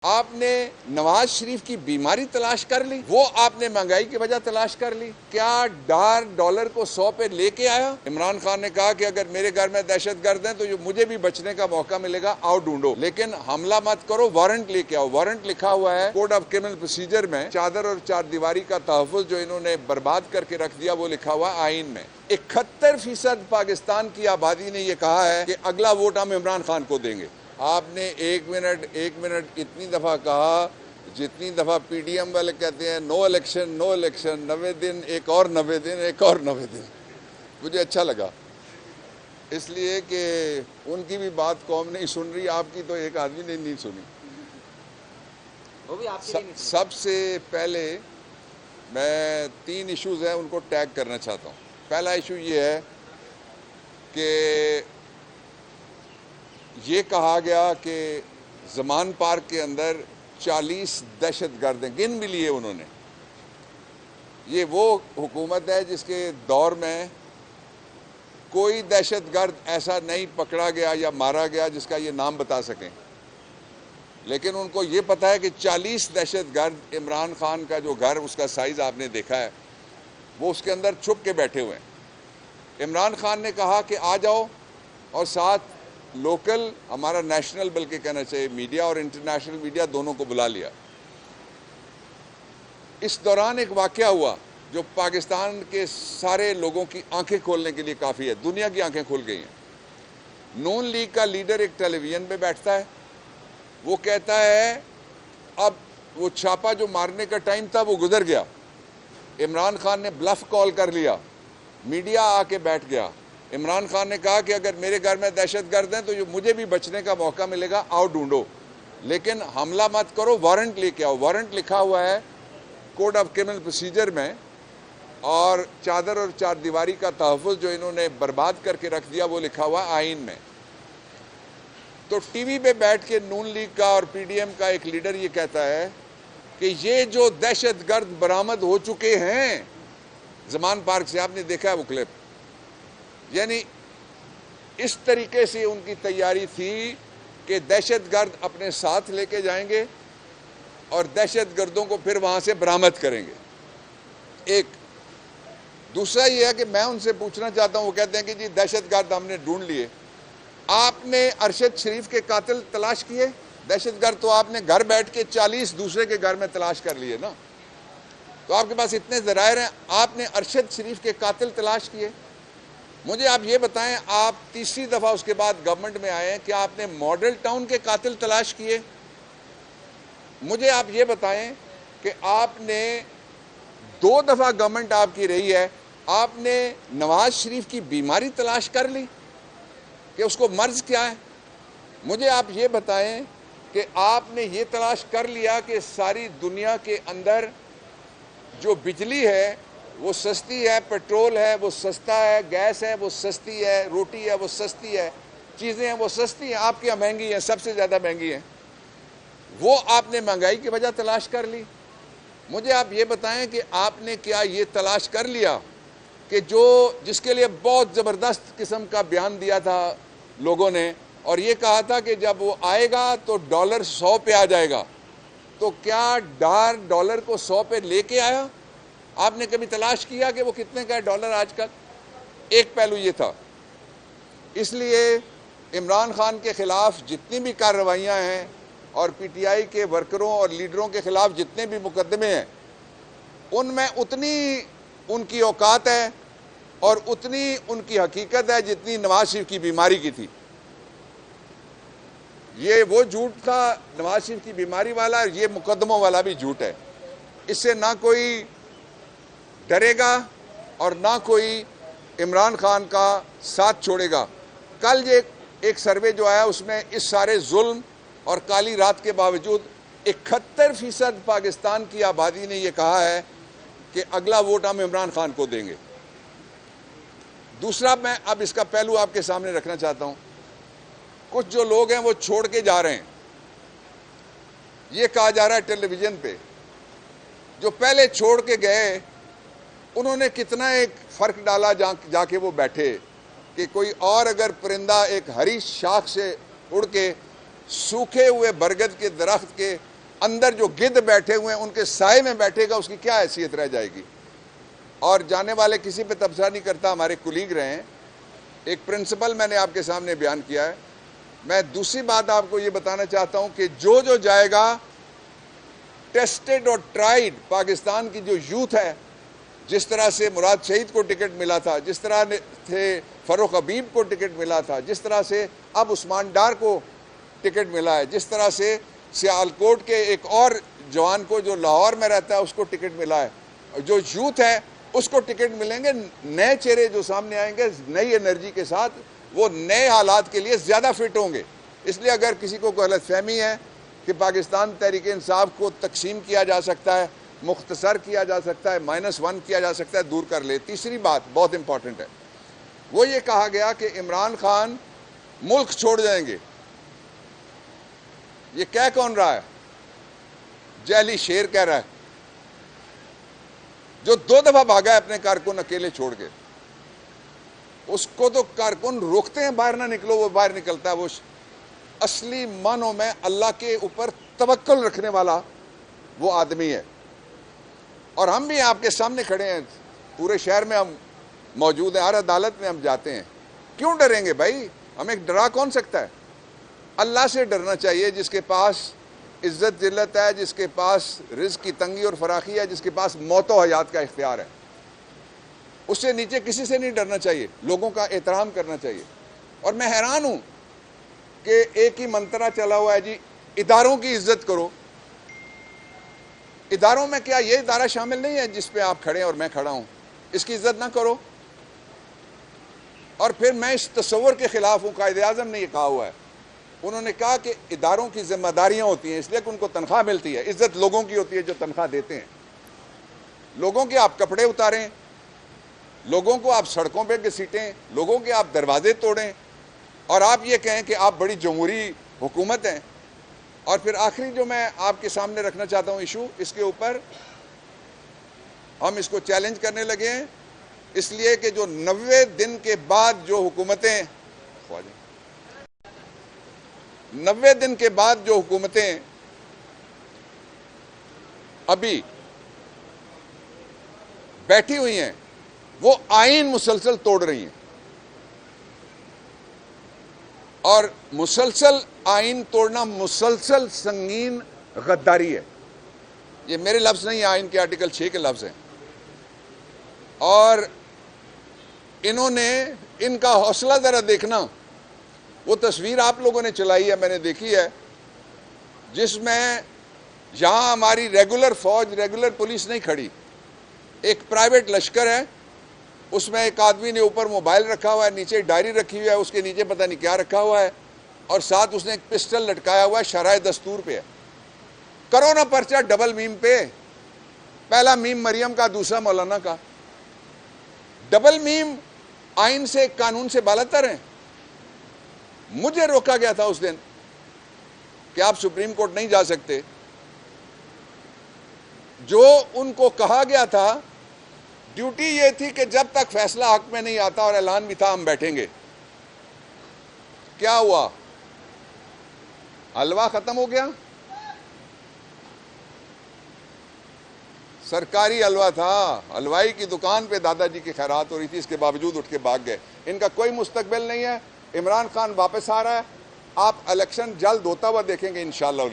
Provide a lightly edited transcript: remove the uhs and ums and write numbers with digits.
आपने नवाज शरीफ की बीमारी तलाश कर ली, वो आपने महंगाई की वजह तलाश कर ली। क्या डॉलर को 100 पे लेके आया? इमरान खान ने कहा कि अगर मेरे घर में दहशतगर्द हैं तो मुझे भी बचने का मौका मिलेगा, आओ ढूंढो, लेकिन हमला मत करो, वारंट लेके आओ। वारंट लिखा हुआ है कोड ऑफ क्रिमिनल प्रोसीजर में, चादर और चार दीवारी का तहफ़्फ़ुज़ जो इन्होंने बर्बाद करके रख दिया वो लिखा हुआ आइन में। 71% पाकिस्तान की आबादी ने यह कहा है कि अगला वोट हम इमरान खान को देंगे। आपने एक मिनट इतनी दफा कहा जितनी दफा पीडीएम वाले कहते हैं नो इलेक्शन 90 दिन, एक और 90 दिन। मुझे अच्छा लगा इसलिए कि उनकी भी बात कौम नहीं सुन रही, आपकी तो एक आदमी ने नहीं सुनी। वो भी आपके लिए नहीं सुनी। सबसे पहले मैं 3 इश्यूज हैं उनको टैग करना चाहता हूँ। पहला इशू ये है कि ये कहा गया कि ज़मान पार्क के अंदर 40 दहशतगर्द हैं, गिन भी लिए उन्होंने। ये वो हुकूमत है जिसके दौर में कोई दहशतगर्द ऐसा नहीं पकड़ा गया या मारा गया जिसका ये नाम बता सकें, लेकिन उनको ये पता है कि 40 दहशतगर्द इमरान खान का जो घर, उसका साइज़ आपने देखा है, वो उसके अंदर छुप के बैठे हुए हैं। इमरान खान ने कहा कि आ जाओ, और साथ लोकल, हमारा नेशनल बल्कि कहना चाहिए, मीडिया और इंटरनेशनल मीडिया दोनों को बुला लिया। इस दौरान एक वाक़या हुआ जो पाकिस्तान के सारे लोगों की आंखें खोलने के लिए काफ़ी है, दुनिया की आंखें खुल गई हैं। नून लीग का लीडर एक टेलीविज़न पे बैठता है, वो कहता है अब वो छापा जो मारने का टाइम था वो गुजर गया। इमरान खान ने ब्लफ कॉल कर लिया, मीडिया आके बैठ गया। इमरान खान ने कहा कि अगर मेरे घर में दहशतगर्द हैं तो मुझे भी बचने का मौका मिलेगा, आओ ढूंढो, लेकिन हमला मत करो, वारंट लेके आओ। वारंट लिखा हुआ है कोड ऑफ क्रिमिनल प्रोसीजर में, और चादर और चार दीवारी का तहफ़्फ़ुज़ जो इन्होंने बर्बाद करके रख दिया वो लिखा हुआ आइन में। तो टीवी पे बैठ के नून लीग का और पीडीएम का एक लीडर ये कहता है कि ये जो दहशतगर्द बरामद हो चुके हैं ज़मान पार्क से, आपने देखा है वो क्लिप, यानी इस तरीके से उनकी तैयारी थी कि दहशतगर्द अपने साथ लेके जाएंगे और दहशतगर्दों को फिर वहाँ से बरामद करेंगे। एक दूसरा ये है कि मैं उनसे पूछना चाहता हूँ, वो कहते हैं कि जी दहशतगर्द हमने ढूंढ लिए। आपने अरशद शरीफ के कातिल तलाश किए? दहशतगर्द तो आपने घर बैठ के 40 दूसरे के घर में तलाश कर लिए ना, तो आपके पास इतने ज़राइर हैं, आपने अरशद शरीफ के कातिल तलाश किए? मुझे आप ये बताएं, आप तीसरी दफ़ा उसके बाद गवर्नमेंट में आए हैं, क्या आपने मॉडल टाउन के कातिल तलाश किए? मुझे आप ये बताएं कि आपने 2 दफ़ा गवर्नमेंट आपकी रही है, आपने नवाज शरीफ की बीमारी तलाश कर ली कि उसको मर्ज क्या है? मुझे आप ये बताएं कि आपने ये तलाश कर लिया कि सारी दुनिया के अंदर जो बिजली है वो सस्ती है, पेट्रोल है वो सस्ता है, गैस है वो सस्ती है, रोटी है वो सस्ती है, चीज़ें हैं वो सस्ती हैं, आपके यहाँ महंगी हैं, सबसे ज़्यादा महंगी हैं। वो आपने महंगाई की वजह तलाश कर ली। मुझे आप ये बताएं कि आपने क्या ये तलाश कर लिया कि जो जिसके लिए बहुत ज़बरदस्त किस्म का बयान दिया था लोगों ने, और ये कहा था कि जब वो आएगा तो डॉलर 100 पे आ जाएगा, तो क्या डॉलर को 100 पे लेके आया? आपने कभी तलाश किया कि वो कितने का है डॉलर आजकल? एक पहलू ये था। इसलिए इमरान खान के ख़िलाफ़ जितनी भी कार्रवाइयाँ हैं और पीटीआई के वर्करों और लीडरों के ख़िलाफ़ जितने भी मुकदमे हैं, उनमें उतनी उनकी औकात है और उतनी उनकी हकीकत है जितनी नवाज शरीफ की बीमारी की थी। ये वो झूठ था नवाज शरीफ की बीमारी वाला, ये मुकदमों वाला भी झूठ है। इससे ना कोई डरेगा और ना कोई इमरान खान का साथ छोड़ेगा। कल ये एक सर्वे जो आया उसमें इस सारे जुल्म और काली रात के बावजूद 71% पाकिस्तान की आबादी ने यह कहा है कि अगला वोट हम इमरान खान को देंगे। दूसरा, मैं अब इसका पहलू आपके सामने रखना चाहता हूं। कुछ जो लोग हैं वो छोड़ के जा रहे हैं, ये कहा जा रहा है टेलीविजन पे, जो पहले छोड़ के गए उन्होंने कितना एक फ़र्क डाला जाके वो बैठे कि कोई और अगर परिंदा एक हरी शाख से उड़ के सूखे हुए बरगद के दरख्त के अंदर जो गिद्ध बैठे हुए हैं उनके साए में बैठेगा, उसकी क्या हैसियत रह जाएगी। और जाने वाले किसी पे तबसरा नहीं करता, हमारे कुलीग रहे हैं। एक प्रिंसिपल मैंने आपके सामने बयान किया है। मैं दूसरी बात आपको ये बताना चाहता हूं कि जो जाएगा टेस्टेड और ट्राइड, पाकिस्तान की जो यूथ है, जिस तरह से मुराद शहीद को टिकट मिला था, जिस तरह से फरूख हबीब को टिकट मिला था, जिस तरह से अब उस्मान डार को टिकट मिला है, जिस तरह से सियालकोट के एक और जवान को जो लाहौर में रहता है उसको टिकट मिला है, जो यूथ है उसको टिकट मिलेंगे। नए चेहरे जो सामने आएंगे नई एनर्जी के साथ, वो नए हालात के लिए ज़्यादा फिट होंगे। इसलिए अगर किसी को गलतफहमी है कि पाकिस्तान तहरीक इंसाफ को तकसीम किया जा सकता है, मुख्तसर किया जा सकता है, -1 किया जा सकता है, दूर कर ले। तीसरी बात बहुत इंपॉर्टेंट है, वो ये कहा गया कि इमरान खान मुल्क छोड़ जाएंगे। ये कह कौन रहा है? जैली शेर कह रहा है, जो 2 दफा भागा है अपने कारकुन अकेले छोड़ के। उसको तो कारकुन रोकते हैं बाहर ना निकलो, वो बाहर निकलता है। वो असली मानों में अल्लाह के ऊपर तवक्कुल रखने वाला वो आदमी है। और हम भी आपके सामने खड़े हैं, पूरे शहर में हम मौजूद हैं, हर अदालत में हम जाते हैं। क्यों डरेंगे भाई? हमें डरा कौन सकता है? अल्लाह से डरना चाहिए, जिसके पास इज्जत जिल्लत है, जिसके पास रिज़्क़ की तंगी और फराखी है, जिसके पास मौत व हयात का इख्तियार है। उससे नीचे किसी से नहीं डरना चाहिए, लोगों का एहतराम करना चाहिए। और मैं हैरान हूं कि एक ही मंत्रा चला हुआ है जी, इदारों की इज्जत करो। इदारों में क्या ये इदारा शामिल नहीं है जिस पे आप खड़े हैं और मैं खड़ा हूं? इसकी इज्जत ना करो। और फिर मैं इस तस्वर के खिलाफ हूं। कायदे आज़म ने यह कहा हुआ है, उन्होंने कहा कि इदारों की जिम्मेदारियां होती हैं इसलिए कि उनको तनख्वाह मिलती है। इज्जत लोगों की होती है जो तनख्वाह देते हैं। लोगों के आप कपड़े उतारें, लोगों को आप सड़कों पे घसीटें, लोगों के आप दरवाजे तोड़ें, और आप ये कहें कि आप बड़ी जमहूरी हुकूमत हैं। और फिर आखिरी जो मैं आपके सामने रखना चाहता हूँ इशू, इसके ऊपर हम इसको चैलेंज करने लगे हैं, इसलिए कि जो 90 दिन के बाद जो हुकूमतें 90 दिन के बाद जो हुकूमतें अभी बैठी हुई हैं, वो आईन मुसलसल तोड़ रही हैं। और मुसलसल आईन तोड़ना मुसलसल संगीन गद्दारी है। ये मेरे लफ्ज़ नहीं, आईन के आर्टिकल 6 के लफ्ज़ हैं। और इन्होंने, इनका हौसला ज़रा देखना, वो तस्वीर आप लोगों ने चलाई है, मैंने देखी है, जिसमें यहाँ हमारी रेगुलर फौज, रेगुलर पुलिस नहीं खड़ी, एक प्राइवेट लश्कर है। उसमें एक आदमी ने ऊपर मोबाइल रखा हुआ है, नीचे डायरी रखी हुई है, उसके नीचे पता नहीं क्या रखा हुआ है, और साथ उसने एक पिस्टल लटकाया हुआ है, शराय दस्तूर पे है। करो ना पर्चा डबल मीम पे, पहला मीम मरियम का, दूसरा मौलाना का। डबल मीम आइन से, कानून से बालातर है। मुझे रोका गया था उस दिन कि आप सुप्रीम कोर्ट नहीं जा सकते। जो उनको कहा गया था, ड्यूटी ये थी कि जब तक फैसला हक में नहीं आता, और ऐलान भी था हम बैठेंगे। क्या हुआ? हलवा खत्म हो गया। सरकारी हलवा था, हलवाई की दुकान पे दादाजी की खैरात हो रही थी, इसके बावजूद उठ के भाग गए। इनका कोई मुस्तकबिल नहीं है। इमरान खान वापस आ रहा है, आप इलेक्शन जल्द होता हुआ देखेंगे इंशाअल्लाह।